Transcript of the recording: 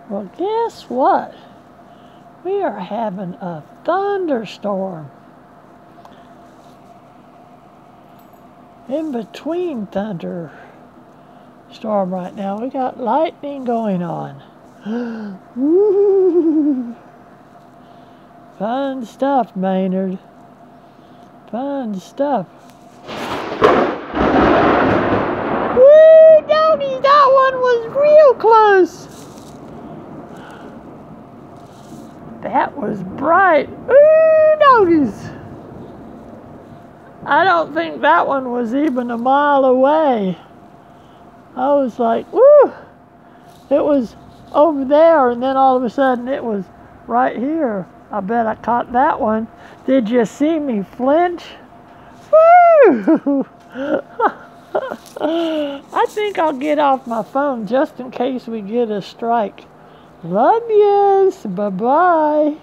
Well, guess what? We are having a thunderstorm. In between thunderstorm right now, we got lightning going on. Woo! Fun stuff, Maynard. Fun stuff. Woo, doggy, that one was real close. That was bright. Ooh, doggies. I don't think that one was even a mile away. I was like, woo! It was over there, and then all of a sudden it was right here. I bet I caught that one. Did you see me flinch? Woo! I think I'll get off my phone just in case we get a strike. Love yous. Bye-bye.